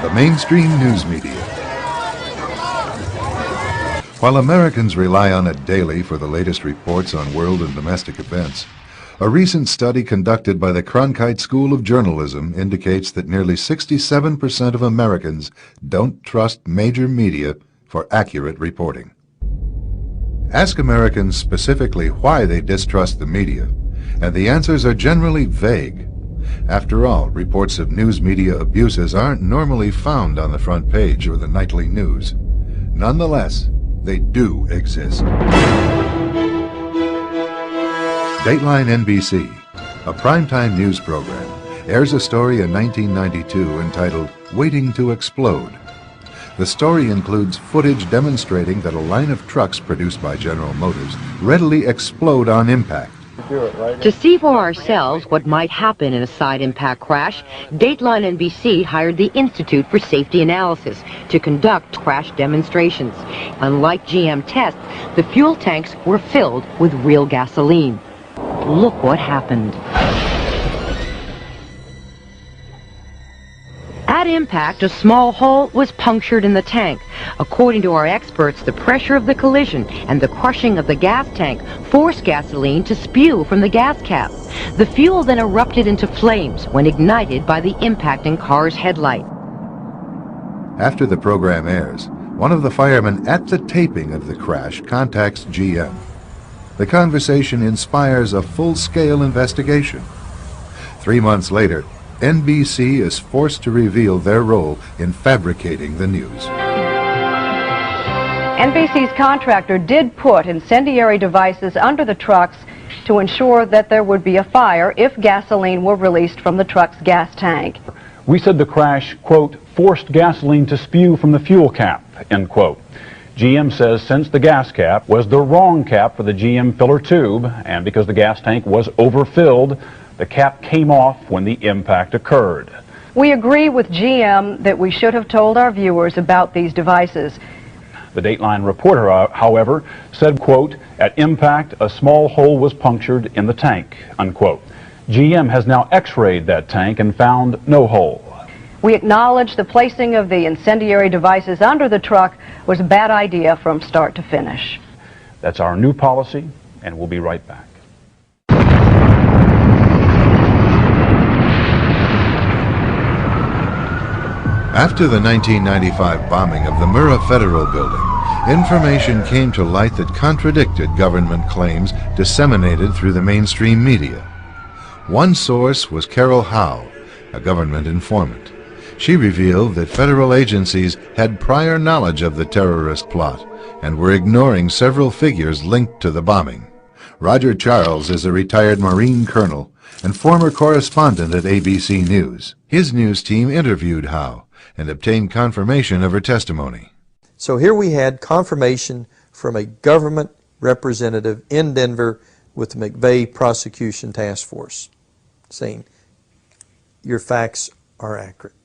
the mainstream news media. While Americans rely on it daily for the latest reports on world and domestic events, a recent study conducted by the Cronkite School of Journalism indicates that nearly 67% of Americans don't trust major media for accurate reporting. Ask Americans specifically why they distrust the media, and the answers are generally vague. After all, reports of news media abuses aren't normally found on the front page or the nightly news. Nonetheless, they do exist. Dateline NBC, a primetime news program, airs a story in 1992 entitled Waiting to Explode. The story includes footage demonstrating that a line of trucks produced by General Motors readily explode on impact. To see for ourselves what might happen in a side impact crash, Dateline NBC hired the Institute for Safety Analysis to conduct crash demonstrations. Unlike GM tests, the fuel tanks were filled with real gasoline. Look what happened. At impact, a small hole was punctured in the tank. According to our experts, the pressure of the collision and the crushing of the gas tank forced gasoline to spew from the gas cap. The fuel then erupted into flames when ignited by the impacting car's headlight. After the program airs, one of the firemen at the taping of the crash contacts GM. The conversation inspires a full-scale investigation. 3 months later, NBC is forced to reveal their role in fabricating the news. NBC's contractor did put incendiary devices under the trucks to ensure that there would be a fire if gasoline were released from the truck's gas tank. We said the crash, quote, forced gasoline to spew from the fuel cap, end quote. GM says since the gas cap was the wrong cap for the GM filler tube, and because the gas tank was overfilled, the cap came off when the impact occurred. We agree with GM that we should have told our viewers about these devices. The Dateline reporter, however, said, quote, at impact, a small hole was punctured in the tank, unquote. GM has now x-rayed that tank and found no hole. We acknowledge the placing of the incendiary devices under the truck was a bad idea from start to finish. That's our new policy, and we'll be right back. After the 1995 bombing of the Murrah Federal Building, information came to light that contradicted government claims disseminated through the mainstream media. One source was Carol Howe, a government informant. She revealed that federal agencies had prior knowledge of the terrorist plot and were ignoring several figures linked to the bombing. Roger Charles is a retired Marine colonel and former correspondent at ABC News. His news team interviewed Howe and obtained confirmation of her testimony. So here we had confirmation from a government representative in Denver with the McVeigh Prosecution Task Force saying, your facts are accurate.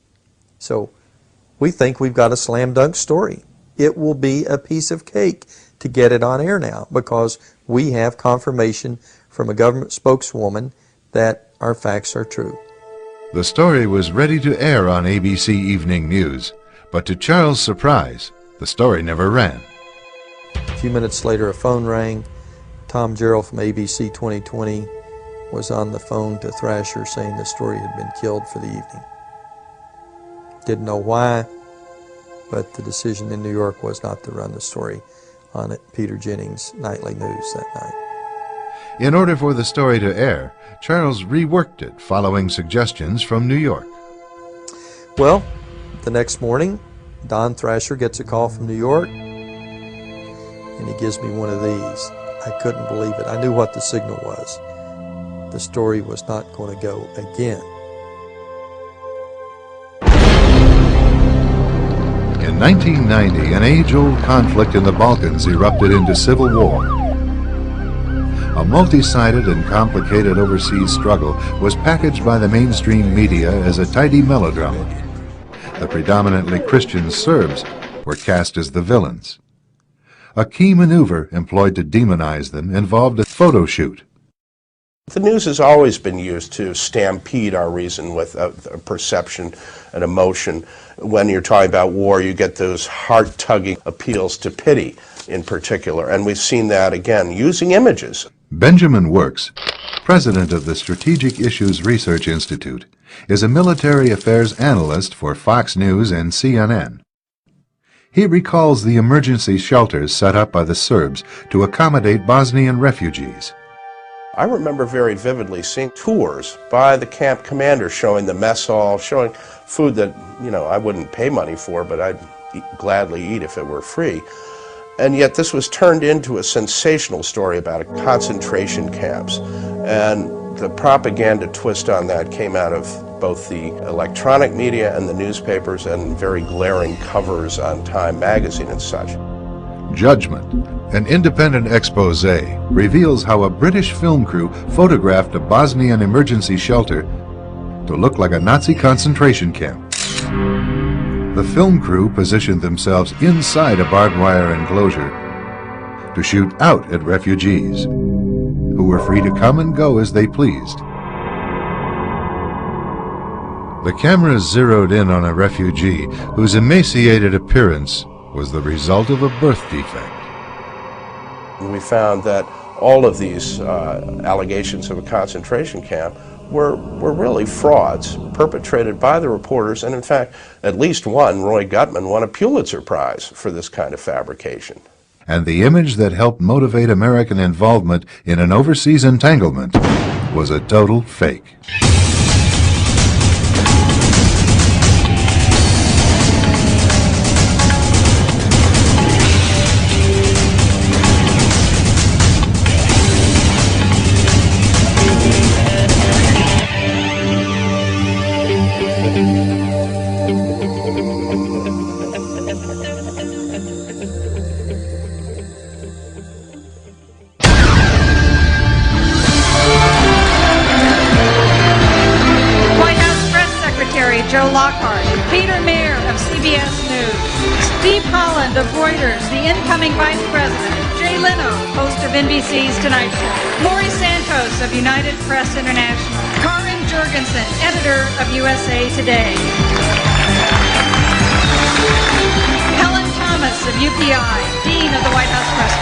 So we think we've got a slam dunk story. It will be a piece of cake to get it on air now because we have confirmation from a government spokeswoman that our facts are true. The story was ready to air on ABC Evening News, but to Charles' surprise, the story never ran. A few minutes later, a phone rang. Tom Gerald from ABC 2020 was on the phone to Thrasher saying the story had been killed for the evening. Didn't know why, but the decision in New York was not to run the story on it, Peter Jennings' nightly news that night. In order for the story to air, Charles reworked it following suggestions from New York. Well, the next morning, Don Thrasher gets a call from New York, and he gives me one of these. I couldn't believe it. I knew what the signal was. The story was not going to go again. In 1990, an age-old conflict in the Balkans erupted into civil war. A multi-sided and complicated overseas struggle was packaged by the mainstream media as a tidy melodrama. The predominantly Christian Serbs were cast as the villains. A key maneuver employed to demonize them involved a photo shoot. The news has always been used to stampede our reason with a perception and emotion. When you're talking about war, you get those heart-tugging appeals to pity in particular, and we've seen that again using images. Benjamin Works, president of the Strategic Issues Research Institute, is a military affairs analyst for Fox News and CNN. He recalls the emergency shelters set up by the Serbs to accommodate Bosnian refugees. I remember very vividly seeing tours by the camp commander showing the mess hall, showing food that, I wouldn't pay money for, but I'd gladly eat if it were free. And yet this was turned into a sensational story about concentration camps. And the propaganda twist on that came out of both the electronic media and the newspapers, and very glaring covers on Time magazine and such. Judgment, an independent expose, reveals how a British film crew photographed a Bosnian emergency shelter to look like a Nazi concentration camp. The film crew positioned themselves inside a barbed wire enclosure to shoot out at refugees, who were free to come and go as they pleased. The cameras zeroed in on a refugee whose emaciated appearance was the result of a birth defect. We found that all of these allegations of a concentration camp were really frauds perpetrated by the reporters, and in fact, at least one, Roy Gutman, won a Pulitzer Prize for this kind of fabrication. And the image that helped motivate American involvement in an overseas entanglement was a total fake. Of Reuters, the incoming Vice President, Jay Leno, host of NBC's Tonight Show, Lori Santos of United Press International, Karin Jurgensen, editor of USA Today, Helen Thomas of UPI, Dean of the White House Press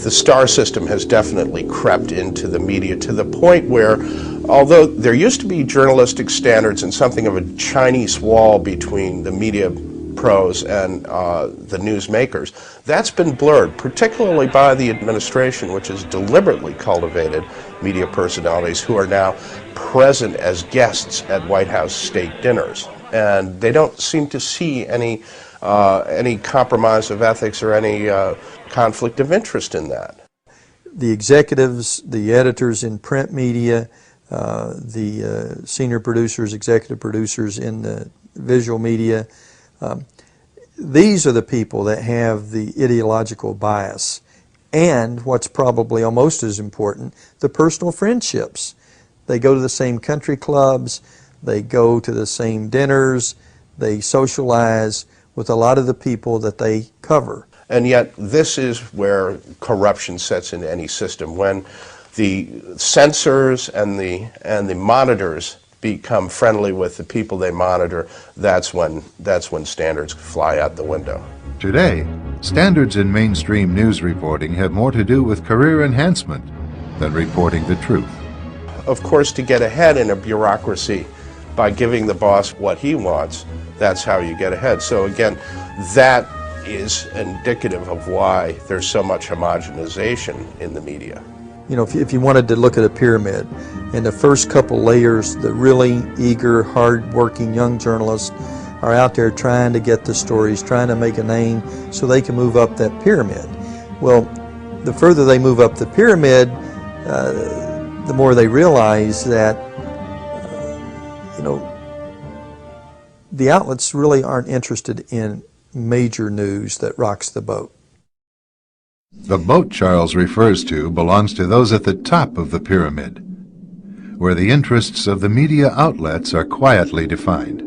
The star system has definitely crept into the media to the point where, although there used to be journalistic standards and something of a Chinese wall between the media pros and the newsmakers, that's been blurred, particularly by the administration, which has deliberately cultivated media personalities who are now present as guests at White House state dinners. And they don't seem to see any compromise of ethics or any conflict of interest in that. The executives, the editors in print media, the senior producers, executive producers in the visual media, these are the people that have the ideological bias. And what's probably almost as important, the personal friendships. They go to the same country clubs, they go to the same dinners, they socialize with a lot of the people that they cover. And yet this is where corruption sets into any system. When the censors and the monitors become friendly with the people they monitor, that's when standards fly out the window. Today, standards in mainstream news reporting have more to do with career enhancement than reporting the truth. Of course, to get ahead in a bureaucracy by giving the boss what he wants, that's how you get ahead. So again, that is indicative of why there's so much homogenization in the media. You know, if you wanted to look at a pyramid, in the first couple layers, the really eager, hard-working young journalists are out there trying to get the stories, trying to make a name so they can move up that pyramid. Well, the further they move up the pyramid, the more they realize that, the outlets really aren't interested in major news that rocks the boat. The boat Charles refers to belongs to those at the top of the pyramid, where the interests of the media outlets are quietly defined.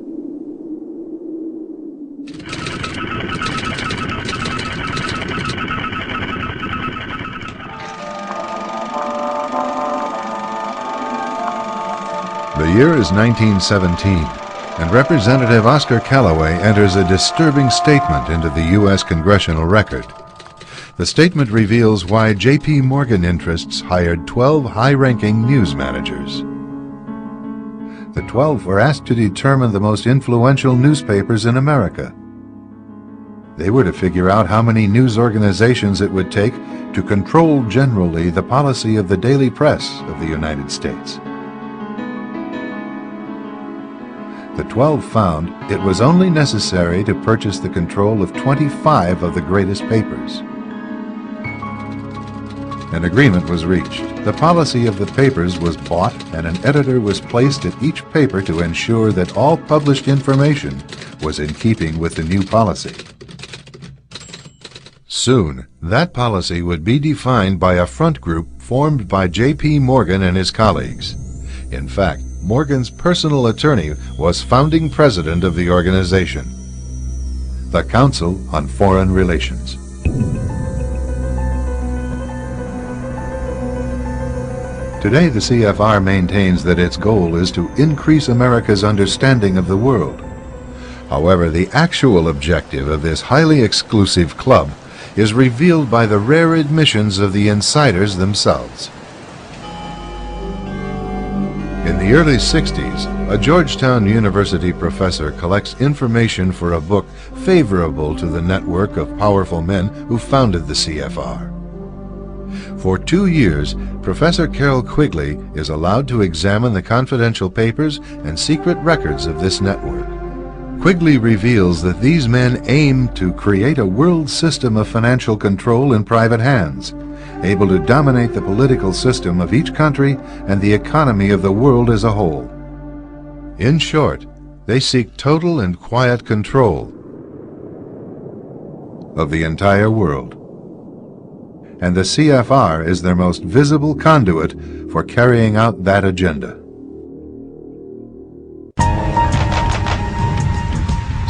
The year is 1917, and Representative Oscar Callaway enters a disturbing statement into the U.S. Congressional Record. The statement reveals why J.P. Morgan interests hired 12 high-ranking news managers. The 12 were asked to determine the most influential newspapers in America. They were to figure out how many news organizations it would take to control generally the policy of the daily press of the United States. The 12 found it was only necessary to purchase the control of 25 of the greatest papers. An agreement was reached. The policy of the papers was bought, and an editor was placed at each paper to ensure that all published information was in keeping with the new policy. Soon, that policy would be defined by a front group formed by J.P. Morgan and his colleagues. In fact, Morgan's personal attorney was founding president of the organization, the Council on Foreign Relations. Today, the CFR maintains that its goal is to increase America's understanding of the world. However, the actual objective of this highly exclusive club is revealed by the rare admissions of the insiders themselves. In the early 60s, a Georgetown University professor collects information for a book favorable to the network of powerful men who founded the CFR. For 2 years, Professor Carroll Quigley is allowed to examine the confidential papers and secret records of this network. Quigley reveals that these men aim to create a world system of financial control in private hands, able to dominate the political system of each country and the economy of the world as a whole. In short, they seek total and quiet control of the entire world. And the CFR is their most visible conduit for carrying out that agenda.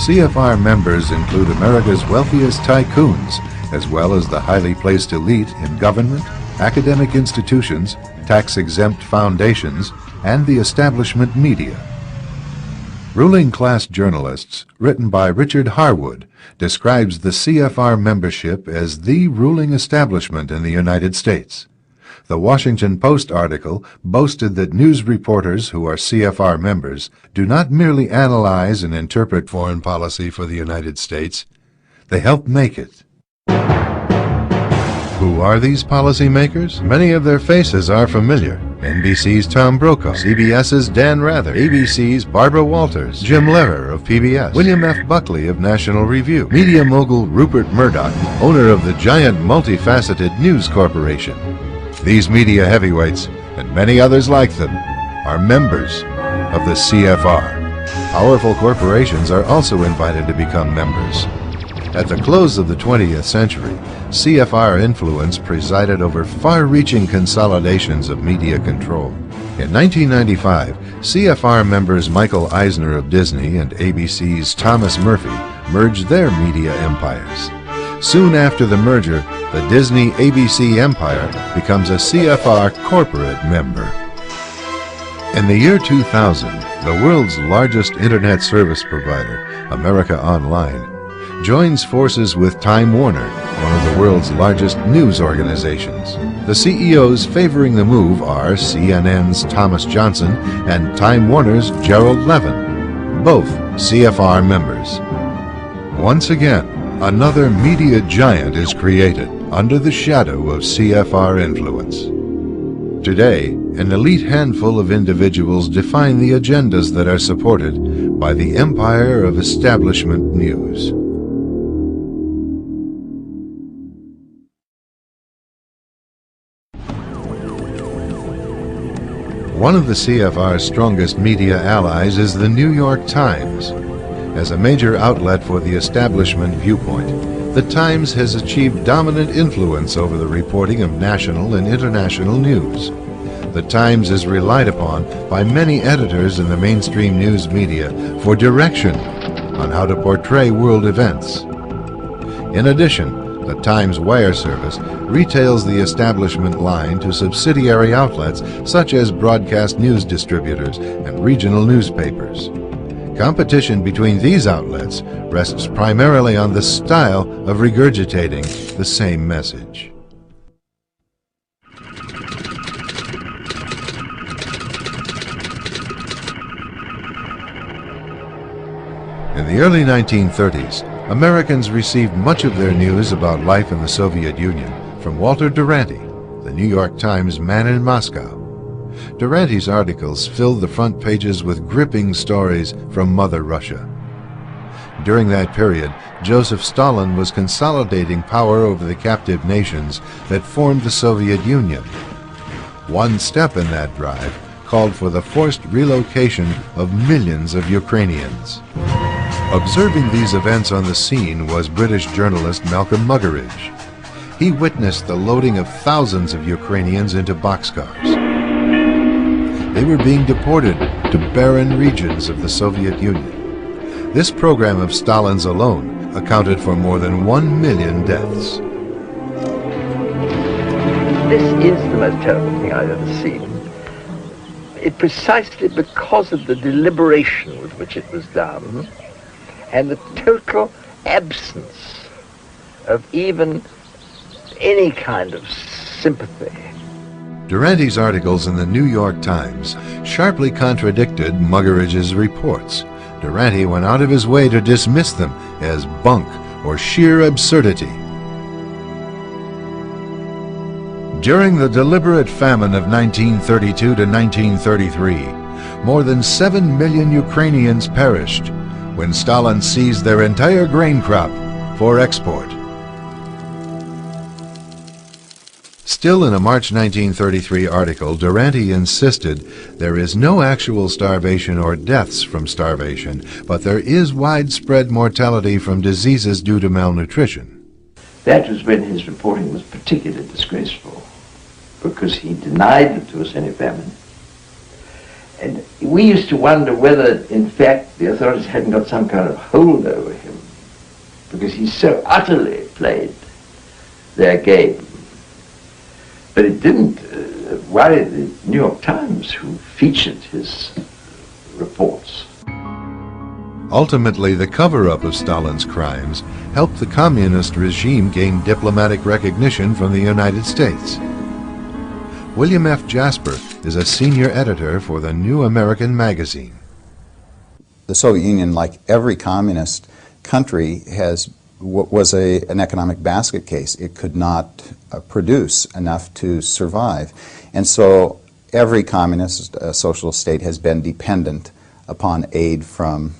CFR members include America's wealthiest tycoons, as well as the highly placed elite in government, academic institutions, tax-exempt foundations, and the establishment media. Ruling Class Journalists, written by Richard Harwood, describes the CFR membership as the ruling establishment in the United States. The Washington Post article boasted that news reporters who are CFR members do not merely analyze and interpret foreign policy for the United States, they help make it. Who are these policymakers? Many of their faces are familiar. NBC's Tom Brokaw, CBS's Dan Rather, ABC's Barbara Walters, Jim Lehrer of PBS, William F. Buckley of National Review, media mogul Rupert Murdoch, owner of the giant multifaceted News Corporation. These media heavyweights, and many others like them, are members of the CFR. Powerful corporations are also invited to become members. At the close of the 20th century, CFR influence presided over far-reaching consolidations of media control. In 1995, CFR members Michael Eisner of Disney and ABC's Thomas Murphy merged their media empires. Soon after the merger, the Disney-ABC empire becomes a CFR corporate member. In the year 2000, the world's largest internet service provider, America Online, joins forces with Time Warner, one of the world's largest news organizations. The CEOs favoring the move are CNN's Thomas Johnson and Time Warner's Gerald Levin, both CFR members. Once again, another media giant is created under the shadow of CFR influence. Today, an elite handful of individuals define the agendas that are supported by the empire of establishment news. One of the CFR's strongest media allies is the New York Times. As a major outlet for the establishment viewpoint, the Times has achieved dominant influence over the reporting of national and international news. The Times is relied upon by many editors in the mainstream news media for direction on how to portray world events. In addition, The Times wire service retails the establishment line to subsidiary outlets such as broadcast news distributors and regional newspapers. Competition between these outlets rests primarily on the style of regurgitating the same message. In the early 1930s, Americans received much of their news about life in the Soviet Union from Walter Duranty, the New York Times man in Moscow. Duranty's articles filled the front pages with gripping stories from Mother Russia. During that period, Joseph Stalin was consolidating power over the captive nations that formed the Soviet Union. One step in that drive called for the forced relocation of millions of Ukrainians. Observing these events on the scene was British journalist Malcolm Muggeridge. He witnessed the loading of thousands of Ukrainians into boxcars. They were being deported to barren regions of the Soviet Union. This program of Stalin's alone accounted for more than 1 million deaths. This is the most terrible thing I've ever seen. Precisely because of the deliberation with which it was done, and the total absence of even any kind of sympathy. Duranty's articles in the New York Times sharply contradicted Muggeridge's reports. Duranty went out of his way to dismiss them as bunk or sheer absurdity. During the deliberate famine of 1932 to 1933, more than 7 million Ukrainians perished when Stalin seized their entire grain crop for export. Still, in a March 1933 article, Duranty insisted there is no actual starvation or deaths from starvation, but there is widespread mortality from diseases due to malnutrition. That was when his reporting was particularly disgraceful, because he denied that there was any famine. And we used to wonder whether, in fact, the authorities hadn't got some kind of hold over him, because he so utterly played their game. But it didn't worry the New York Times, who featured his reports. Ultimately, the cover-up of Stalin's crimes helped the communist regime gain diplomatic recognition from the United States. William F. Jasper is a senior editor for the New American Magazine. The Soviet Union, like every communist country, was an economic basket case. It could not produce enough to survive. And so every communist socialist state has been dependent upon aid from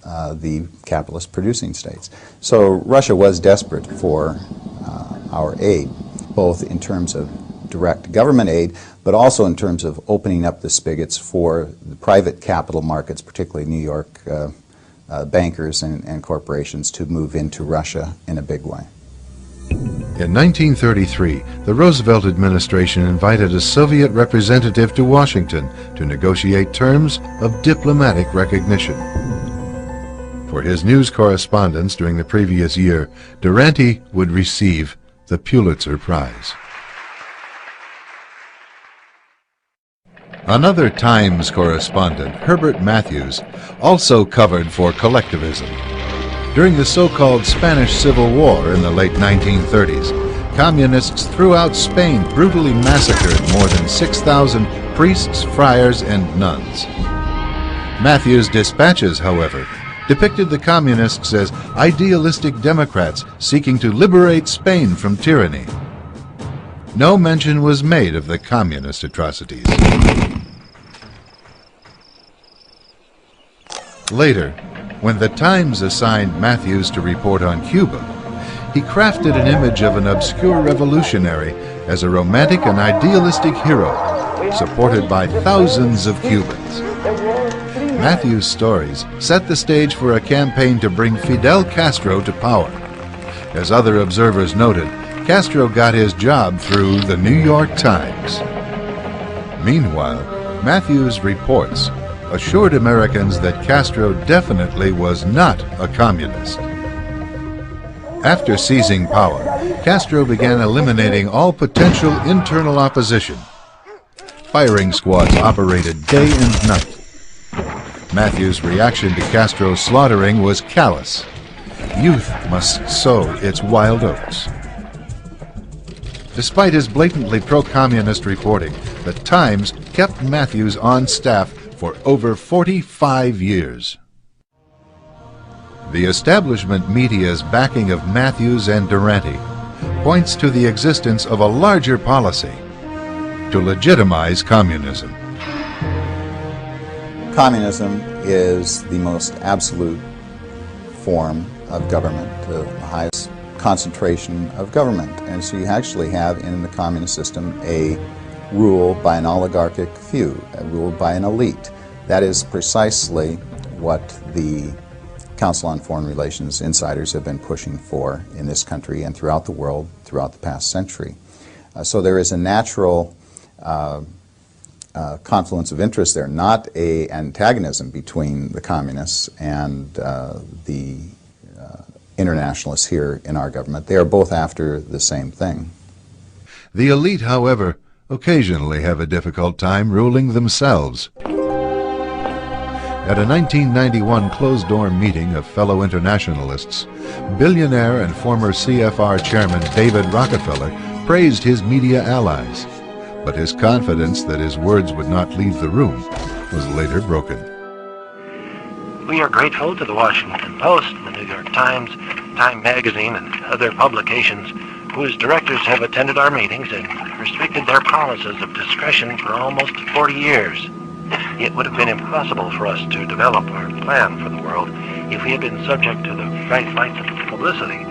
the capitalist producing states. So Russia was desperate for our aid, both in terms of direct government aid, but also in terms of opening up the spigots for the private capital markets, particularly New York bankers and corporations, to move into Russia in a big way. In 1933, the Roosevelt administration invited a Soviet representative to Washington to negotiate terms of diplomatic recognition. For his news correspondence during the previous year, Duranty would receive the Pulitzer Prize. Another Times correspondent, Herbert Matthews, also covered for collectivism. During the so-called Spanish Civil War in the late 1930s, communists throughout Spain brutally massacred more than 6,000 priests, friars, and nuns. Matthews' dispatches, however, depicted the communists as idealistic Democrats seeking to liberate Spain from tyranny. No mention was made of the communist atrocities. Later, when the Times assigned Matthews to report on Cuba, he crafted an image of an obscure revolutionary as a romantic and idealistic hero, supported by thousands of Cubans. Matthews' stories set the stage for a campaign to bring Fidel Castro to power. As other observers noted, Castro got his job through the New York Times. Meanwhile, Matthews' reports assured Americans that Castro definitely was not a communist. After seizing power, Castro began eliminating all potential internal opposition. Firing squads operated day and night. Matthews' reaction to Castro's slaughtering was callous. Youth must sow its wild oats. Despite his blatantly pro-communist reporting, the Times kept Matthews on staff for over 45 years. The establishment media's backing of Matthews and Durante points to the existence of a larger policy to legitimize communism. Communism is the most absolute form of government, the highest concentration of government. And so you actually have in the communist system a rule by an oligarchic few, a rule by an elite. That is precisely what the Council on Foreign Relations insiders have been pushing for in this country and throughout the world throughout the past century. So there is a natural confluence of interest there, not an antagonism between the communists and the internationalists here in our government. They are both after the same thing. The elite, however, occasionally have a difficult time ruling themselves. At a 1991 closed-door meeting of fellow internationalists, billionaire and former CFR chairman David Rockefeller praised his media allies, but his confidence that his words would not leave the room was later broken. We are grateful to the Washington Post, the New York Times, Time Magazine, and other publications whose directors have attended our meetings and restricted their policies of discretion for almost 40 years. It would have been impossible for us to develop our plan for the world if we had been subject to the bright lights of publicity.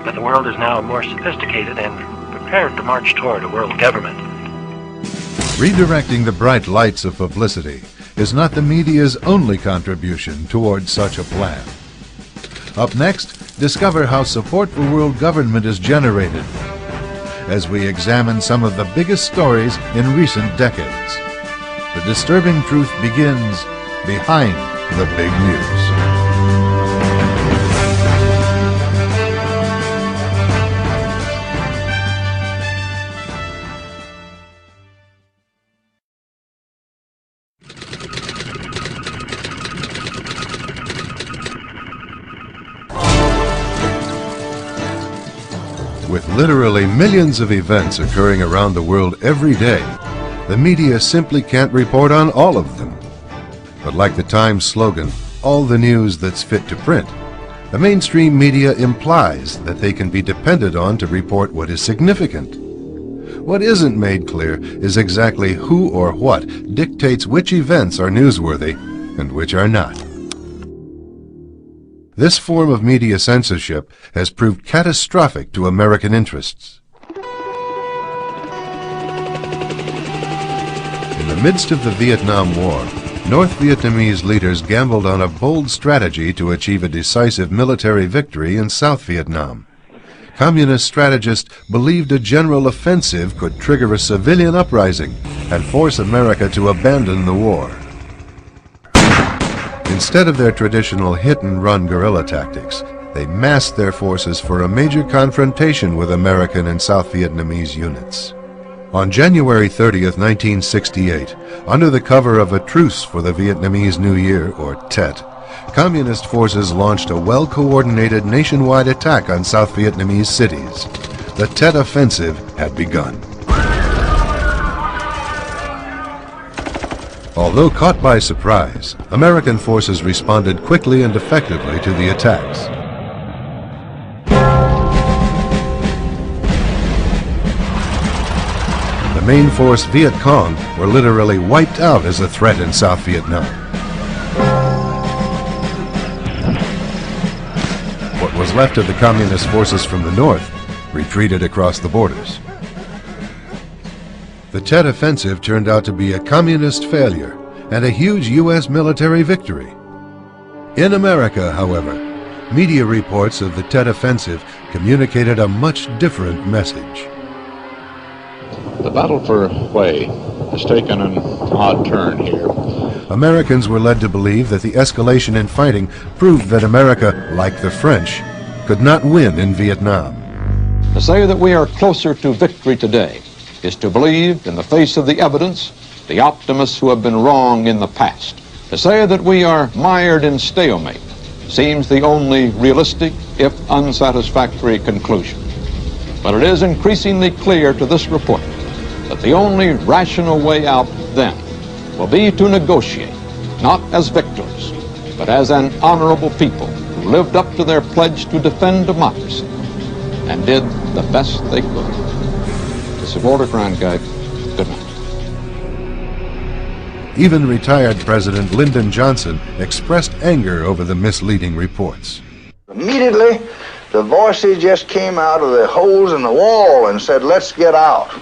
But the world is now more sophisticated and prepared to march toward a world government. Redirecting the bright lights of publicity is not the media's only contribution towards such a plan. Up next, discover how support for world government is generated as we examine some of the biggest stories in recent decades. The disturbing truth begins behind the big news. With literally millions of events occurring around the world every day, the media simply can't report on all of them. But like the Times slogan, all the news that's fit to print, the mainstream media implies that they can be depended on to report what is significant. What isn't made clear is exactly who or what dictates which events are newsworthy and which are not. This form of media censorship has proved catastrophic to American interests. In the midst of the Vietnam War, North Vietnamese leaders gambled on a bold strategy to achieve a decisive military victory in South Vietnam. Communist strategists believed a general offensive could trigger a civilian uprising and force America to abandon the war. Instead of their traditional hit-and-run guerrilla tactics, they massed their forces for a major confrontation with American and South Vietnamese units. On January 30th, 1968, under the cover of a truce for the Vietnamese New Year, or Tet, Communist forces launched a well-coordinated nationwide attack on South Vietnamese cities. The Tet Offensive had begun. Although caught by surprise, American forces responded quickly and effectively to the attacks. The main force Viet Cong were literally wiped out as a threat in South Vietnam. What was left of the communist forces from the north retreated across the borders. The Tet Offensive turned out to be a communist failure and a huge U.S. military victory. In America, however, media reports of the Tet Offensive communicated a much different message. The battle for Hue has taken an odd turn here. Americans were led to believe that the escalation in fighting proved that America, like the French, could not win in Vietnam. To say that we are closer to victory today is to believe, in the face of the evidence, the optimists who have been wrong in the past. To say that we are mired in stalemate seems the only realistic, if unsatisfactory, conclusion. But it is increasingly clear to this report that the only rational way out then will be to negotiate, not as victors, but as an honorable people who lived up to their pledge to defend democracy and did the best they could. This is Walter Cronkite. Good night. Even retired President Lyndon Johnson expressed anger over the misleading reports. Immediately, the voices just came out of the holes in the wall and said, let's get out.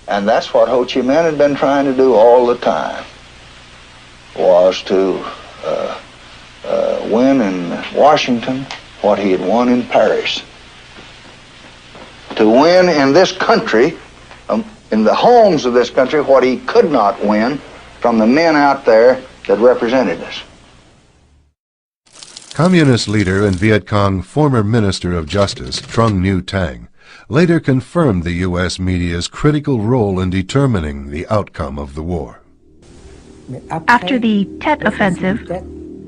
And that's what Ho Chi Minh had been trying to do all the time, was to win in Washington what he had won in Paris. To win in this country, in the homes of this country, what he could not win from the men out there that represented us. Communist leader and Viet Cong former Minister of Justice, Trung Nhu Tang, later confirmed the U.S. media's critical role in determining the outcome of the war. After the Tet Offensive,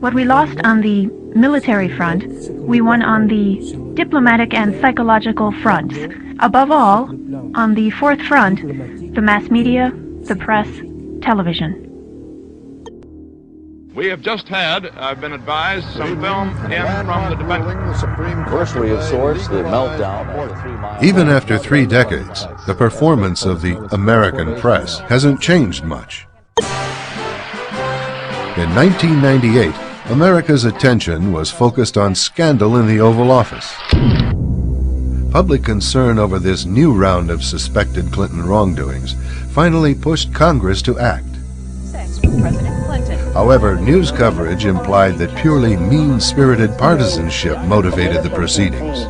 what we lost on the military front, we won on the diplomatic and psychological fronts. Above all, on the fourth front, the mass media, the press, television. We have just had, I've been advised, some film in from the defense. Anniversary of sorts, the meltdown at the 3 Mile. Even after 3 decades, the performance of the American press hasn't changed much. In 1998, America's attention was focused on scandal in the Oval Office. Public concern over this new round of suspected Clinton wrongdoings finally pushed Congress to act. However, news coverage implied that purely mean-spirited partisanship motivated the proceedings.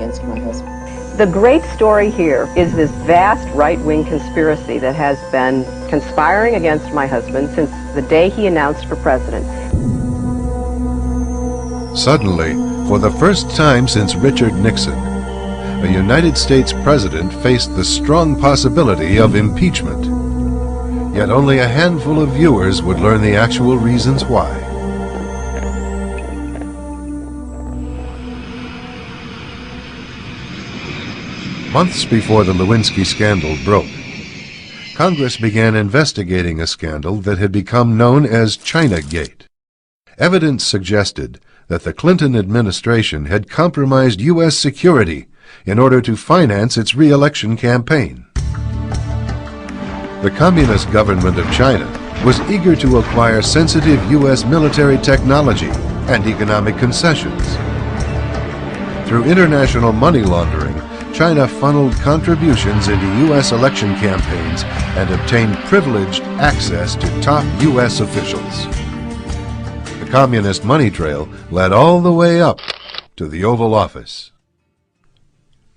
The great story here is this vast right-wing conspiracy that has been conspiring against my husband since the day he announced for president. Suddenly, for the first time since Richard Nixon, a United States president faced the strong possibility of impeachment. Yet only a handful of viewers would learn the actual reasons why. Months before the Lewinsky scandal broke, Congress began investigating a scandal that had become known as Chinagate. Evidence suggested that the Clinton administration had compromised U.S. security in order to finance its re-election campaign. The Communist government of China was eager to acquire sensitive U.S. military technology and economic concessions. Through international money laundering, China funneled contributions into U.S. election campaigns and obtained privileged access to top U.S. officials. The communist money trail led all the way up to the Oval Office.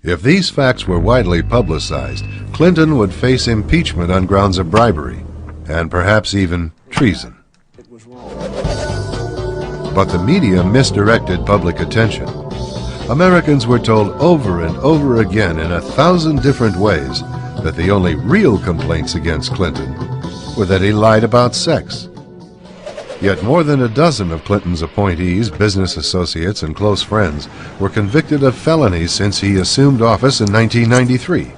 If these facts were widely publicized, Clinton would face impeachment on grounds of bribery, and perhaps even treason. But the media misdirected public attention. Americans were told over and over again in 1,000 different ways that the only real complaints against Clinton were that he lied about sex. Yet more than a dozen of Clinton's appointees, business associates, and close friends were convicted of felonies since he assumed office in 1993.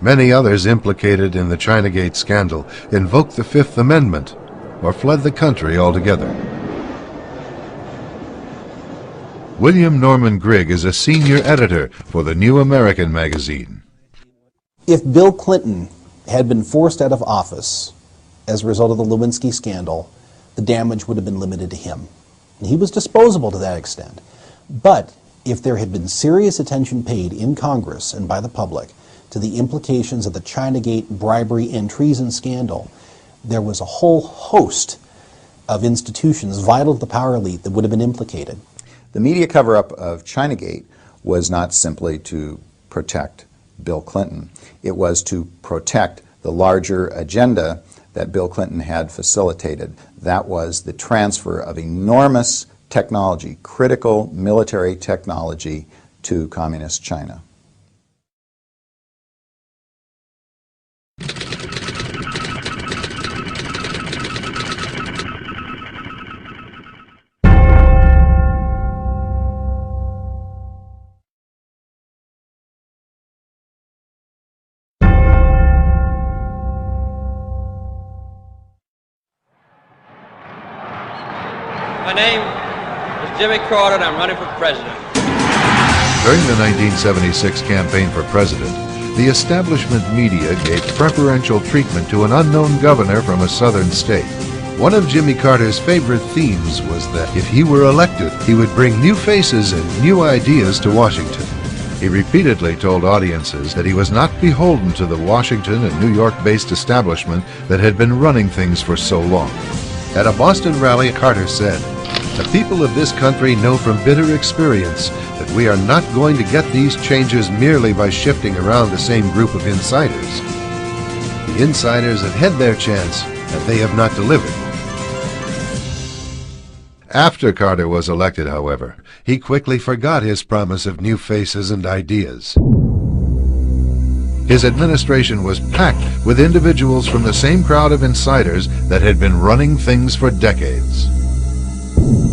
Many others implicated in the Chinagate scandal invoked the Fifth Amendment or fled the country altogether. William Norman Grigg is a senior editor for the New American magazine. If Bill Clinton had been forced out of office as a result of the Lewinsky scandal, the damage would have been limited to him. And he was disposable to that extent. But if there had been serious attention paid in Congress and by the public to the implications of the Chinagate bribery and treason scandal, there was a whole host of institutions vital to the power elite that would have been implicated. The media cover-up of Chinagate was not simply to protect Bill Clinton. It was to protect the larger agenda that Bill Clinton had facilitated. That was the transfer of enormous technology, critical military technology to Communist China. My name is Jimmy Carter, and I'm running for president. During the 1976 campaign for president, the establishment media gave preferential treatment to an unknown governor from a southern state. One of Jimmy Carter's favorite themes was that if he were elected, he would bring new faces and new ideas to Washington. He repeatedly told audiences that he was not beholden to the Washington and New York-based establishment that had been running things for so long. At a Boston rally, Carter said, "The people of this country know from bitter experience that we are not going to get these changes merely by shifting around the same group of insiders. The insiders have had their chance, and they have not delivered." After Carter was elected, however, he quickly forgot his promise of new faces and ideas. His administration was packed with individuals from the same crowd of insiders that had been running things for decades.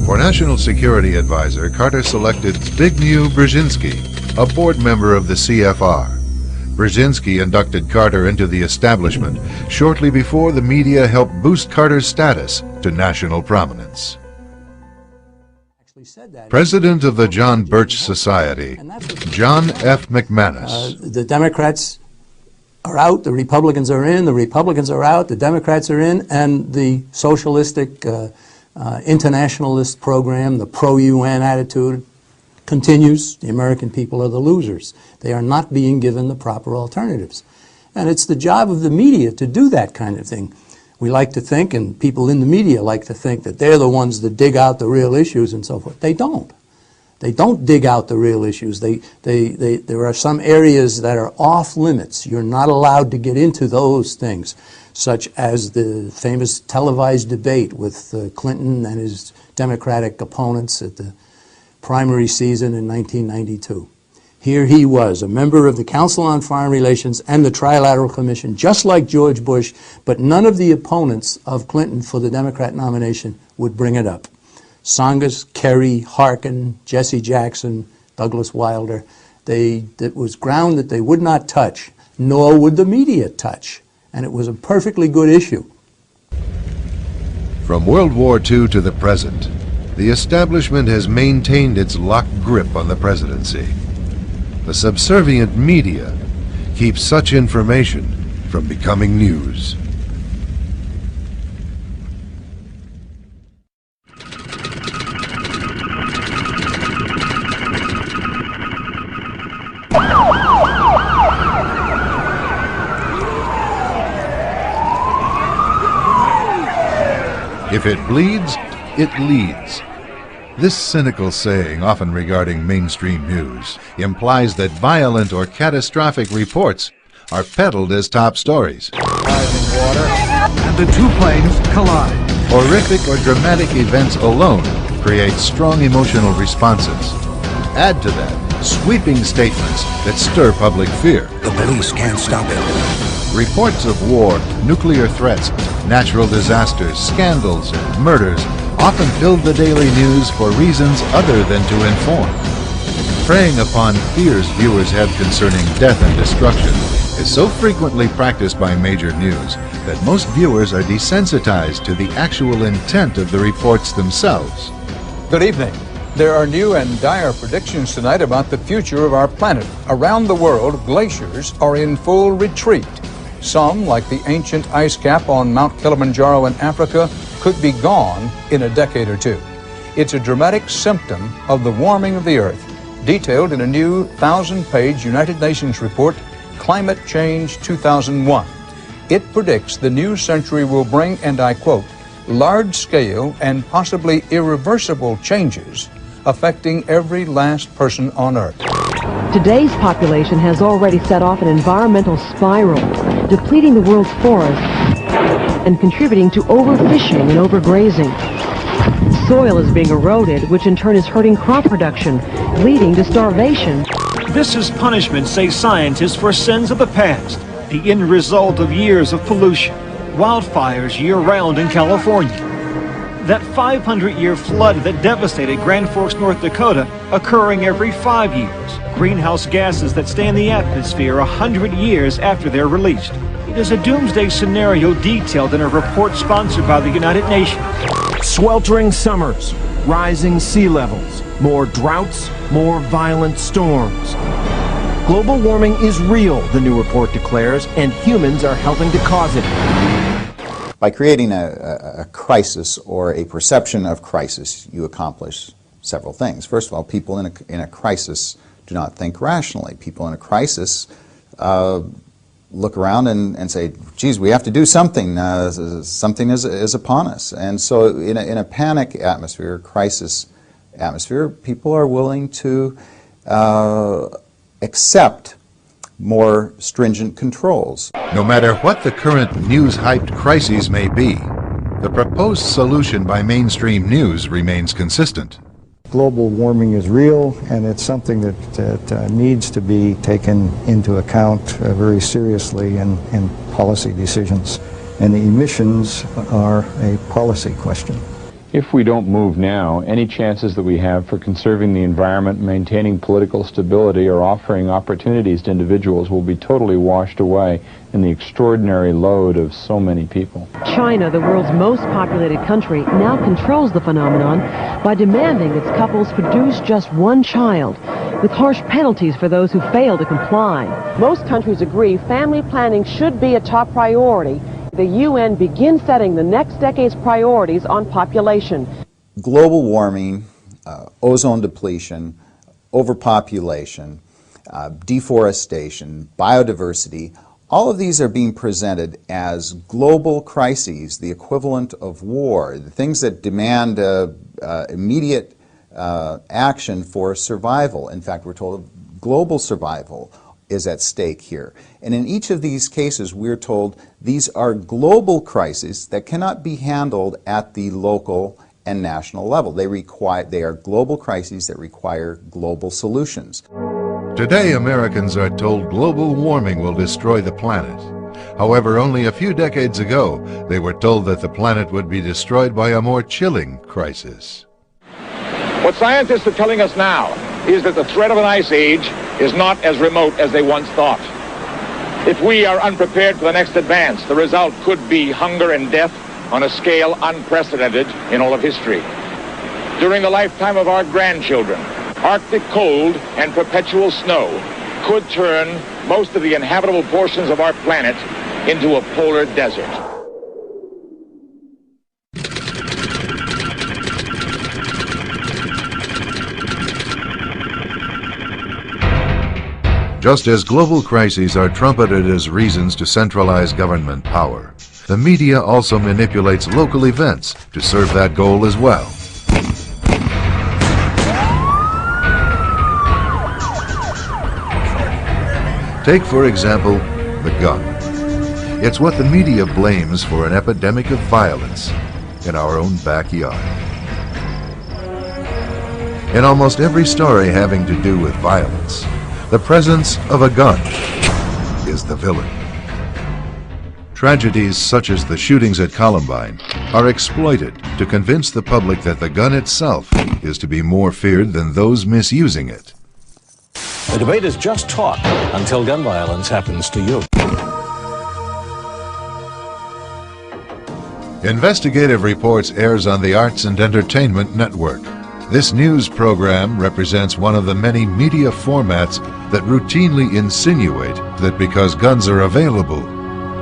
For National Security Advisor, Carter selected Zbigniew Brzezinski, a board member of the CFR. Brzezinski inducted Carter into the establishment shortly before the media helped boost Carter's status to national prominence. President of the John Birch Society, John F. McManus. The Democrats are out, the Republicans are in, the Republicans are out, the Democrats are in, and the socialistic internationalist program, the pro-UN attitude, continues. The American people are the losers. They are not being given the proper alternatives. And it's the job of the media to do that kind of thing. We like to think, and people in the media like to think, that they're the ones that dig out the real issues and so forth. They don't. They don't dig out the real issues. There are some areas that are off limits. You're not allowed to get into those things, such as the famous televised debate with Clinton and his Democratic opponents at the primary season in 1992. Here he was, a member of the Council on Foreign Relations and the Trilateral Commission, just like George Bush, but none of the opponents of Clinton for the Democrat nomination would bring it up. Tsongas, Kerry, Harkin, Jesse Jackson, Douglas Wilder, it was ground that they would not touch, nor would the media touch, and it was a perfectly good issue. From World War II to the present, the establishment has maintained its locked grip on the presidency. The subservient media keeps such information from becoming news. If it bleeds, it leads. This cynical saying, often regarding mainstream news, implies that violent or catastrophic reports are peddled as top stories. Rising water, and the two planes collide. Horrific or dramatic events alone create strong emotional responses. Add to that sweeping statements that stir public fear. The police can't stop it. Reports of war, nuclear threats, natural disasters, scandals, and murders often filled the daily news for reasons other than to inform. Preying upon fears viewers have concerning death and destruction is so frequently practiced by major news that most viewers are desensitized to the actual intent of the reports themselves. Good evening. There are new and dire predictions tonight about the future of our planet. Around the world, glaciers are in full retreat. Some, like the ancient ice cap on Mount Kilimanjaro in Africa, could be gone in a decade or two. It's a dramatic symptom of the warming of the Earth, detailed in a new 1,000-page United Nations report, Climate Change 2001. It predicts the new century will bring, and I quote, large-scale and possibly irreversible changes affecting every last person on Earth. Today's population has already set off an environmental spiral, depleting the world's forests and contributing to overfishing and overgrazing. Soil is being eroded, which in turn is hurting crop production, leading to starvation. This is punishment, say scientists, for sins of the past, the end result of years of pollution, wildfires year-round in California. That 500-year flood that devastated Grand Forks, North Dakota, occurring every 5 years. Greenhouse gases that stay in the atmosphere 100 years after they're released. It is a doomsday scenario detailed in a report sponsored by the United Nations. Sweltering summers, rising sea levels, more droughts, more violent storms. Global warming is real, the new report declares, and humans are helping to cause it. By creating a crisis or a perception of crisis, you accomplish several things. First of all, people in a crisis do not think rationally. People in a crisis look around and say, geez, we have to do something. Something is upon us. And so in a panic atmosphere, crisis atmosphere, people are willing to accept more stringent controls. No matter what the current news-hyped crises may be, the proposed solution by mainstream news remains consistent. Global warming is real, and it's something that needs to be taken into account very seriously in policy decisions. And the emissions are a policy question. If we don't move now, any chances that we have for conserving the environment, maintaining political stability, or offering opportunities to individuals will be totally washed away in the extraordinary load of so many people. China, the world's most populated country, now controls the phenomenon by demanding its couples produce just one child, with harsh penalties for those who fail to comply. Most countries agree family planning should be a top priority. The UN begins setting the next decade's priorities on population. Global warming, ozone depletion, overpopulation, deforestation, biodiversity, all of these are being presented as global crises, the equivalent of war, the things that demand immediate action for survival. In fact, we're told global survival is at stake here. And in each of these cases, we're told these are global crises that cannot be handled at the local and national level. They are global crises that require global solutions. Today, Americans are told global warming will destroy the planet. However, only a few decades ago, they were told that the planet would be destroyed by a more chilling crisis. What scientists are telling us now is that the threat of an ice age is not as remote as they once thought. If we are unprepared for the next advance, the result could be hunger and death on a scale unprecedented in all of history. During the lifetime of our grandchildren, Arctic cold and perpetual snow could turn most of the inhabitable portions of our planet into a polar desert. Just as global crises are trumpeted as reasons to centralize government power, the media also manipulates local events to serve that goal as well. Take, for example, the gun. It's what the media blames for an epidemic of violence in our own backyard. In almost every story having to do with violence, the presence of a gun is the villain. Tragedies such as the shootings at Columbine are exploited to convince the public that the gun itself is to be more feared than those misusing it. The debate is just talk until gun violence happens to you. Investigative Reports airs on the Arts and Entertainment Network. This news program represents one of the many media formats that routinely insinuate that because guns are available,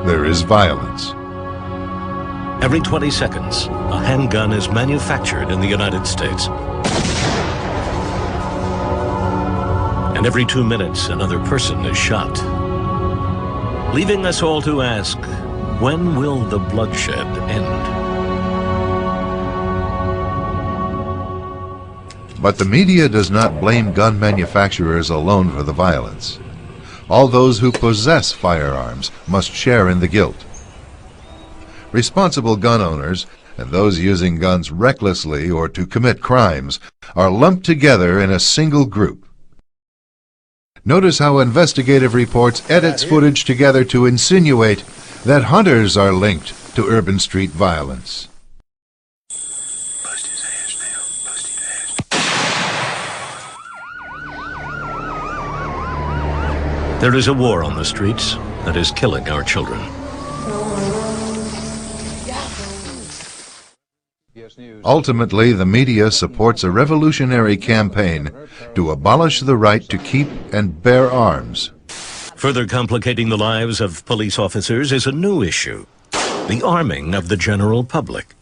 there is violence. Every 20 seconds, a handgun is manufactured in the United States. And every 2 minutes, another person is shot. Leaving us all to ask, when will the bloodshed end? But the media does not blame gun manufacturers alone for the violence. All those who possess firearms must share in the guilt. Responsible gun owners and those using guns recklessly or to commit crimes are lumped together in a single group. Notice how investigative reports edits footage together to insinuate that hunters are linked to urban street violence. There is a war on the streets that is killing our children. Ultimately, the media supports a revolutionary campaign to abolish the right to keep and bear arms. Further complicating the lives of police officers is a new issue: the arming of the general public.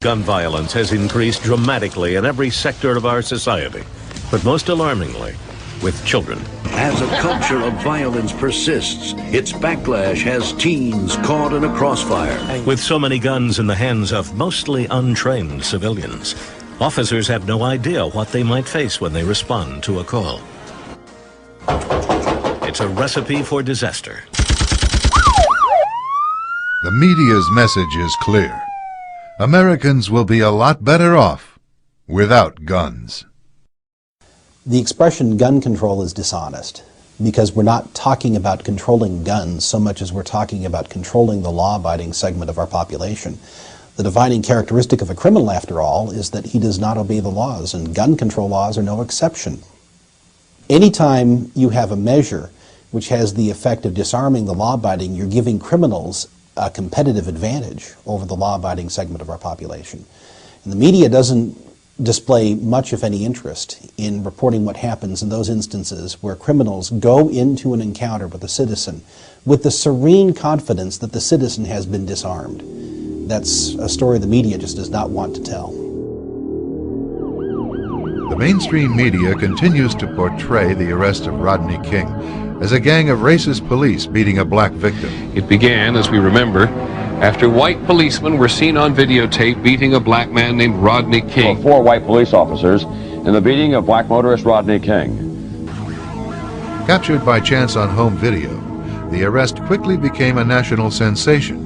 Gun violence has increased dramatically in every sector of our society, but most alarmingly, with children. As a culture of violence persists, its backlash has teens caught in a crossfire. With so many guns in the hands of mostly untrained civilians, officers have no idea what they might face when they respond to a call. It's a recipe for disaster. The media's message is clear. Americans will be a lot better off without guns. The expression gun control is dishonest because we're not talking about controlling guns so much as we're talking about controlling the law-abiding segment of our population. The defining characteristic of a criminal, after all, is that he does not obey the laws, and gun control laws are no exception. Anytime you have a measure which has the effect of disarming the law-abiding, you're giving criminals a competitive advantage over the law-abiding segment of our population. And the media doesn't display much, if any, interest in reporting what happens in those instances where criminals go into an encounter with a citizen with the serene confidence that the citizen has been disarmed. That's a story the media just does not want to tell. The mainstream media continues to portray the arrest of Rodney King as a gang of racist police beating a black victim. It began, as we remember, after white policemen were seen on videotape beating a black man named Rodney King. 4 white police officers in the beating of black motorist Rodney King. Captured by chance on home video, the arrest quickly became a national sensation.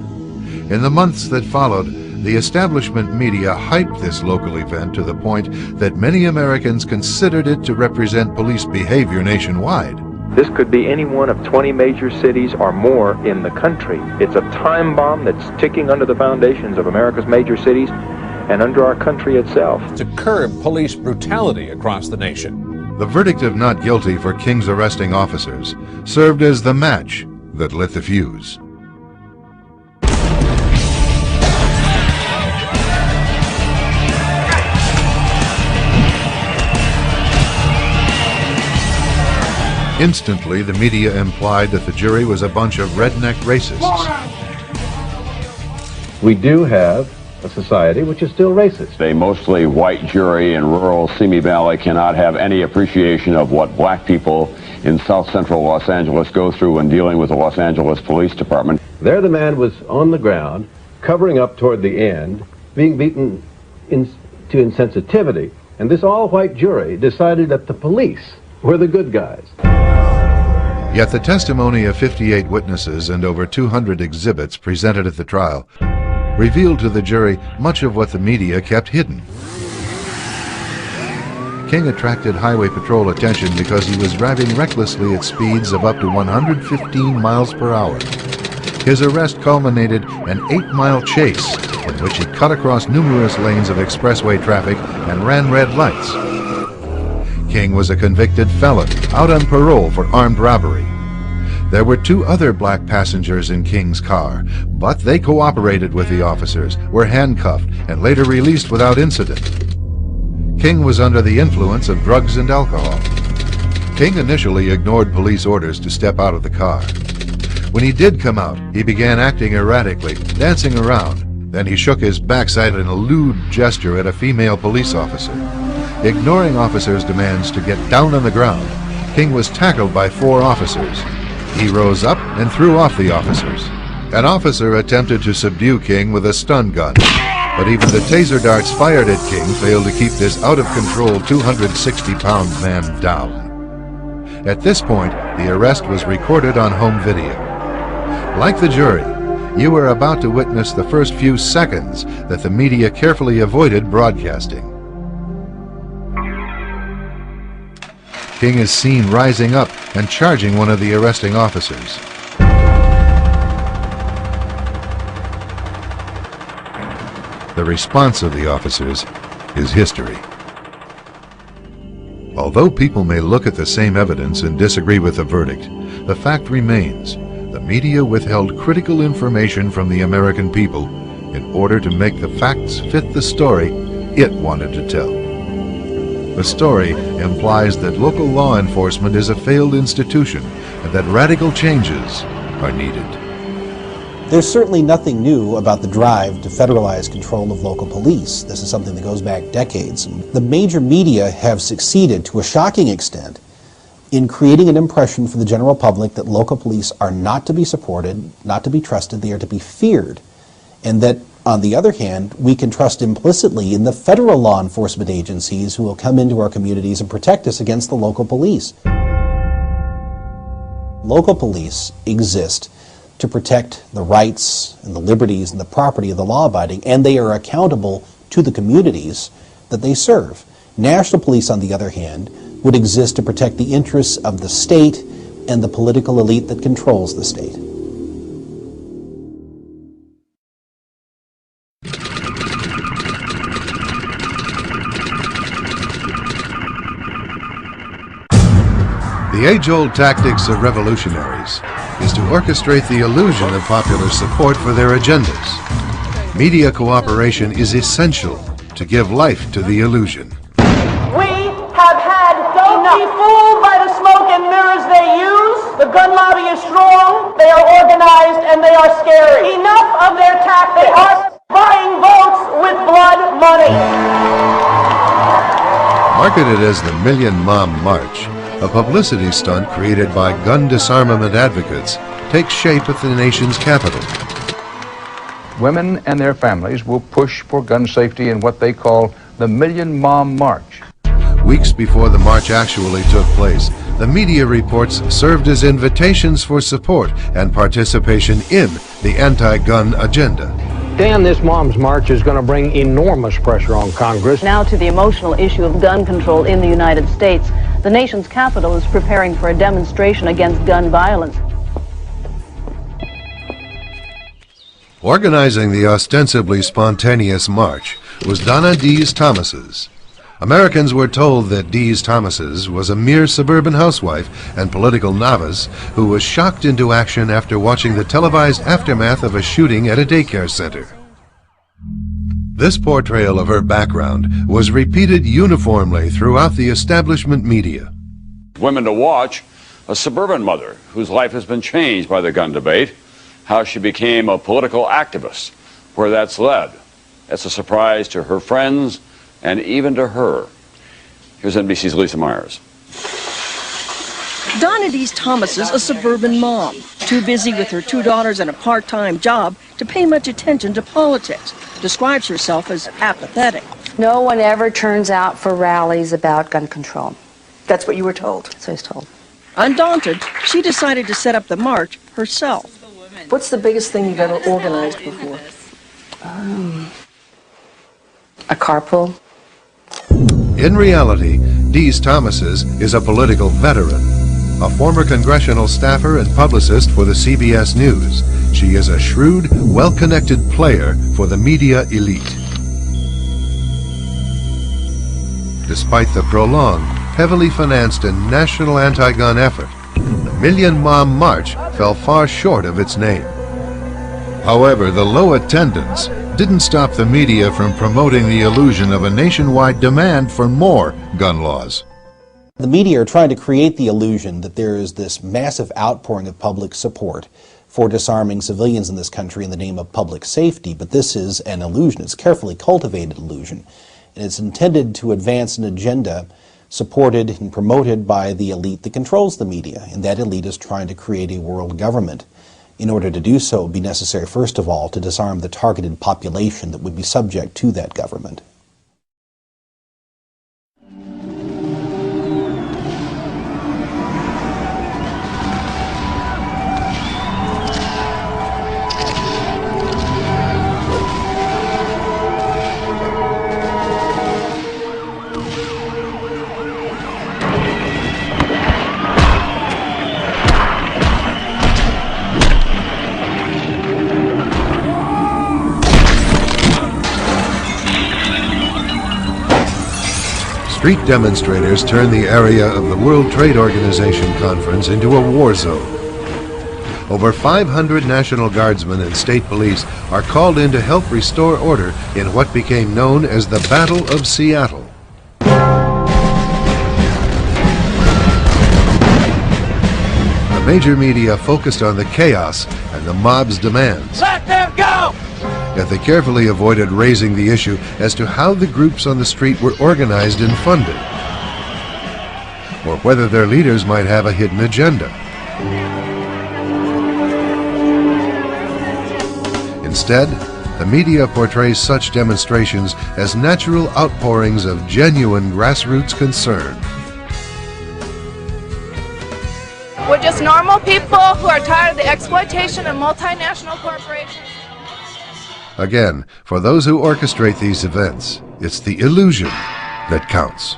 In the months that followed, the establishment media hyped this local event to the point that many Americans considered it to represent police behavior nationwide. This could be any one of 20 major cities or more in the country. It's a time bomb that's ticking under the foundations of America's major cities and under our country itself. To curb police brutality across the nation. The verdict of not guilty for King's arresting officers served as the match that lit the fuse. Instantly, the media implied that the jury was a bunch of redneck racists. We do have a society which is still racist. A mostly white jury in rural Simi Valley cannot have any appreciation of what black people in south central Los Angeles go through when dealing with the Los Angeles Police Department. There the man was on the ground, covering up toward the end, being beaten to insensitivity, and this all-white jury decided that the police were the good guys. Yet the testimony of 58 witnesses and over 200 exhibits presented at the trial revealed to the jury much of what the media kept hidden. King attracted highway patrol attention because he was driving recklessly at speeds of up to 115 miles per hour. His arrest culminated an 8-mile chase in which he cut across numerous lanes of expressway traffic and ran red lights. King was a convicted felon, out on parole for armed robbery. There were 2 other black passengers in King's car, but they cooperated with the officers, were handcuffed, and later released without incident. King was under the influence of drugs and alcohol. King initially ignored police orders to step out of the car. When he did come out, he began acting erratically, dancing around. Then he shook his backside in a lewd gesture at a female police officer. Ignoring officers' demands to get down on the ground, King was tackled by 4 officers. He rose up and threw off the officers. An officer attempted to subdue King with a stun gun, but even the taser darts fired at King failed to keep this out-of-control 260-pound man down. At this point, the arrest was recorded on home video. Like the jury, you are about to witness the first few seconds that the media carefully avoided broadcasting. King is seen rising up and charging one of the arresting officers. The response of the officers is history. Although people may look at the same evidence and disagree with the verdict, the fact remains: the media withheld critical information from the American people in order to make the facts fit the story it wanted to tell. The story implies that local law enforcement is a failed institution and that radical changes are needed. There's certainly nothing new about the drive to federalize control of local police. This is something that goes back decades. The major media have succeeded to a shocking extent in creating an impression for the general public that local police are not to be supported, not to be trusted, they are to be feared. And that, on the other hand, we can trust implicitly in the federal law enforcement agencies who will come into our communities and protect us against the local police. Local police exist to protect the rights and the liberties and the property of the law-abiding, and they are accountable to the communities that they serve. National police, on the other hand, would exist to protect the interests of the state and the political elite that controls the state. The age-old tactics of revolutionaries is to orchestrate the illusion of popular support for their agendas. Media cooperation is essential to give life to the illusion. We have had don't be fooled by the smoke and mirrors they use. The gun lobby is strong, they are organized, and they are scary. Enough of their tactics. They are buying votes with blood money. Marketed as the Million Mom March, a publicity stunt created by gun disarmament advocates takes shape at the nation's capital. Women and their families will push for gun safety in what they call the Million Mom March. Weeks before the march actually took place, the media reports served as invitations for support and participation in the anti-gun agenda. Dan, this Mom's March is going to bring enormous pressure on Congress. Now to the emotional issue of gun control in the United States. The nation's capital is preparing for a demonstration against gun violence. Organizing the ostensibly spontaneous march was Donna Dees Thomas's. Americans were told that Dees Thomas's was a mere suburban housewife and political novice who was shocked into action after watching the televised aftermath of a shooting at a daycare center. This portrayal of her background was repeated uniformly throughout the establishment media. Women to watch: a suburban mother whose life has been changed by the gun debate, how she became a political activist, where that's led. It's a surprise to her friends and even to her. Here's NBC's Lisa Myers. Donna Dees Thomas is a suburban mom, too busy with her 2 daughters and a part-time job to pay much attention to politics. Describes herself as apathetic. No one ever turns out for rallies about gun control. That's what you were told? That's what I was told. Undaunted, she decided to set up the march herself. What's the biggest thing you've ever organized before? A carpool. In reality, Dees Thomas's is a political veteran, a former congressional staffer and publicist for the CBS News. She is a shrewd, well-connected player for the media elite. Despite the prolonged, heavily financed and national anti-gun effort, the Million Mom March fell far short of its name. However, the low attendance didn't stop the media from promoting the illusion of a nationwide demand for more gun laws. The media are trying to create the illusion that there is this massive outpouring of public support for disarming civilians in this country in the name of public safety, but this is an illusion. It's a carefully cultivated illusion, and it's intended to advance an agenda supported and promoted by the elite that controls the media, and that elite is trying to create a world government. In order to do so, it would be necessary, first of all, to disarm the targeted population that would be subject to that government. street demonstrators turned the area of the World Trade Organization conference into a war zone. Over 500 National Guardsmen and state police are called in to help restore order in what became known as the Battle of Seattle. The major media focused on the chaos and the mob's demands. Let them go! Yet they carefully avoided raising the issue as to how the groups on the street were organized and funded, or whether their leaders might have a hidden agenda. Instead, the media portrays such demonstrations as natural outpourings of genuine grassroots concern. We're just normal people who are tired of the exploitation of multinational corporations. Again, for those who orchestrate these events, it's the illusion that counts.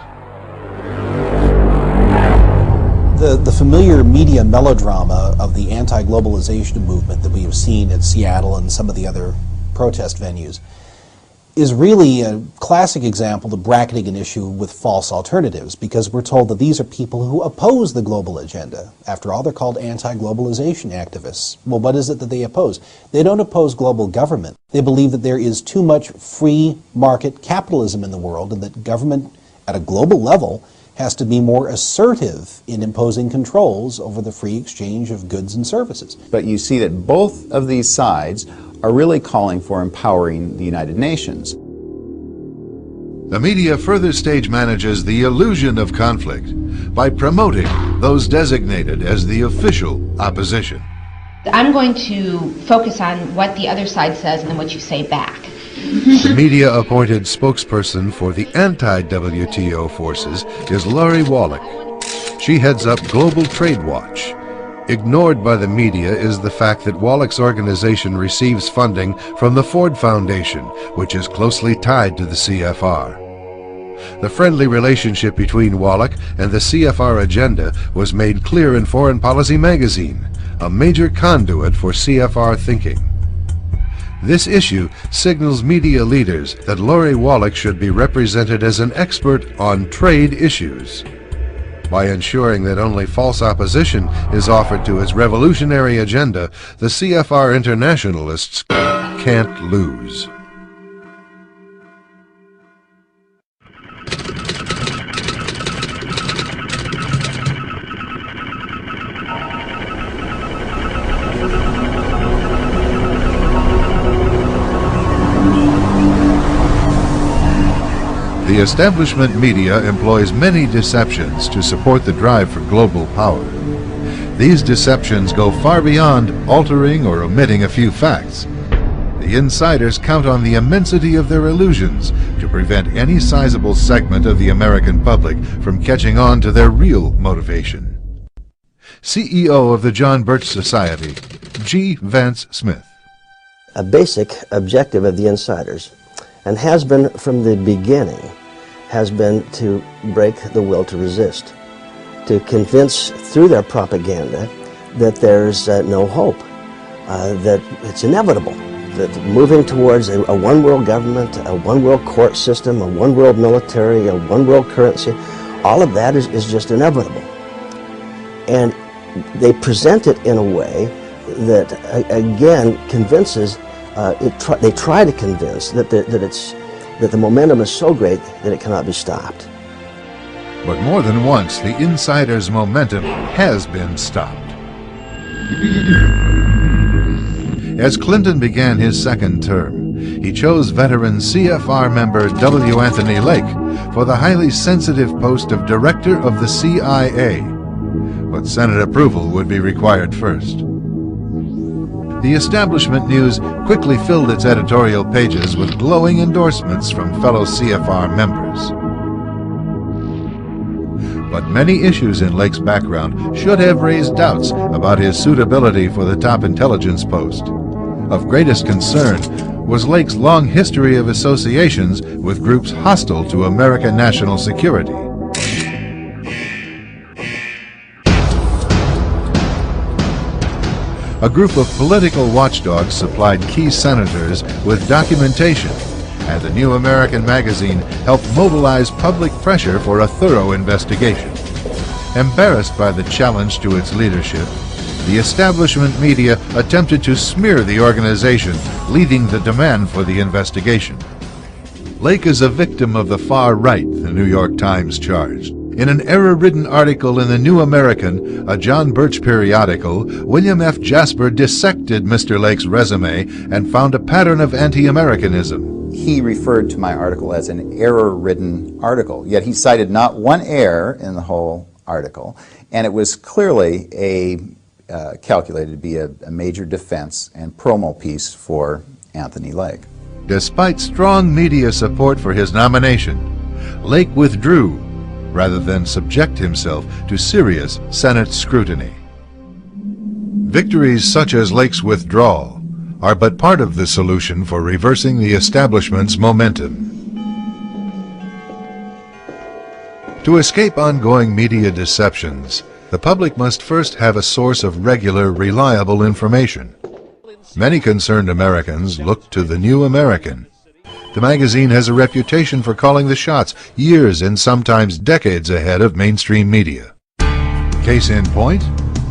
The familiar media melodrama of the anti-globalization movement that we have seen at Seattle and some of the other protest venues is really a classic example of bracketing an issue with false alternatives, because we're told that these are people who oppose the global agenda. After all, they're called anti-globalization activists. Well, what is it that they oppose? They don't oppose global government. They believe that there is too much free market capitalism in the world, and that government at a global level has to be more assertive in imposing controls over the free exchange of goods and services. But you see that both of these sides are really calling for empowering the United Nations. The media further stage manages the illusion of conflict by promoting those designated as the official opposition. I'm going to focus on what the other side says and then what you say back. The media-appointed spokesperson for the anti-WTO forces is Lori Wallach. She heads up Global Trade Watch. Ignored by the media is the fact that Wallach's organization receives funding from the Ford Foundation, which is closely tied to the CFR. The friendly relationship between Wallach and the CFR agenda was made clear in Foreign Policy magazine, a major conduit for CFR thinking. This issue signals media leaders that Lori Wallach should be represented as an expert on trade issues. By ensuring that only false opposition is offered to its revolutionary agenda, the CFR internationalists can't lose. The establishment media employs many deceptions to support the drive for global power. These deceptions go far beyond altering or omitting a few facts. The insiders count on the immensity of their illusions to prevent any sizable segment of the American public from catching on to their real motivation. CEO of the John Birch Society, G. Vance Smith. A basic objective of the insiders, and has been from the beginning, has been to break the will to resist, to convince through their propaganda that there's no hope, that it's inevitable, that moving towards a one-world government, a one-world court system, a one-world military, a one-world currency, all of that is just inevitable. And they present it in a way that, again, convinces, they try to convince that the momentum is so great that it cannot be stopped. But more than once, the insiders' momentum has been stopped. As Clinton began his second term, he chose veteran CFR member W. Anthony Lake for the highly sensitive post of Director of the CIA. But Senate approval would be required first. The establishment news quickly filled its editorial pages with glowing endorsements from fellow CFR members. But many issues in Lake's background should have raised doubts about his suitability for the top intelligence post. Of greatest concern was Lake's long history of associations with groups hostile to American national security. A group of political watchdogs supplied key senators with documentation and the New American magazine helped mobilize public pressure for a thorough investigation. Embarrassed by the challenge to its leadership, the establishment media attempted to smear the organization, leading the demand for the investigation. Lake is a victim of the far right, the New York Times charged. In an error-ridden article in the New American, a John Birch periodical, William F. Jasper dissected Mr. Lake's resume and found a pattern of anti-Americanism. He referred to my article as an error-ridden article, yet he cited not one error in the whole article, and it was clearly calculated to be a major defense and promo piece for Anthony Lake. Despite strong media support for his nomination, Lake withdrew rather than subject himself to serious Senate scrutiny. Victories such as Lake's withdrawal are but part of the solution for reversing the establishment's momentum. To escape ongoing media deceptions, the public must first have a source of regular, reliable information. Many concerned Americans look to the New American. The magazine has a reputation for calling the shots years and sometimes decades ahead of mainstream media. Case in point,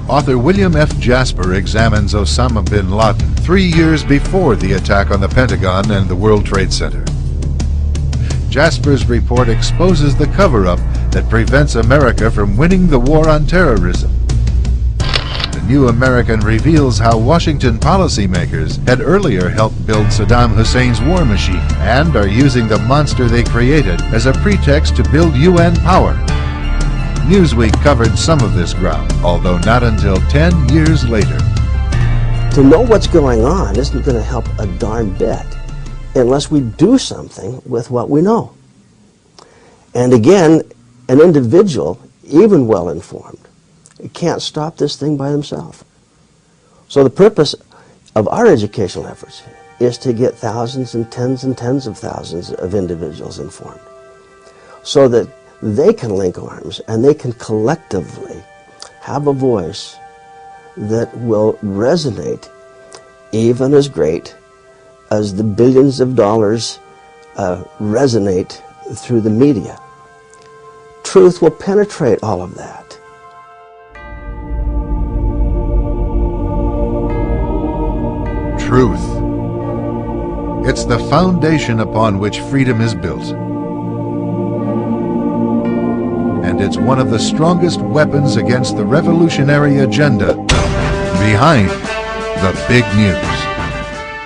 author William F. Jasper examines Osama bin Laden 3 years before the attack on the Pentagon and the World Trade Center. Jasper's report exposes the cover-up that prevents America from winning the war on terrorism. The New American reveals how Washington policymakers had earlier helped build Saddam Hussein's war machine and are using the monster they created as a pretext to build UN power. Newsweek covered some of this ground, although not until 10 years later. To know what's going on isn't going to help a darn bit unless we do something with what we know. And again, an individual, even well-informed, can't stop this thing by themselves. So the purpose of our educational efforts is to get thousands and tens of thousands of individuals informed so that they can link arms and they can collectively have a voice that will resonate even as great as the billions of dollars resonate through the media. Truth will penetrate all of that. Truth. It's the foundation upon which freedom is built. And it's one of the strongest weapons against the revolutionary agenda behind the big news.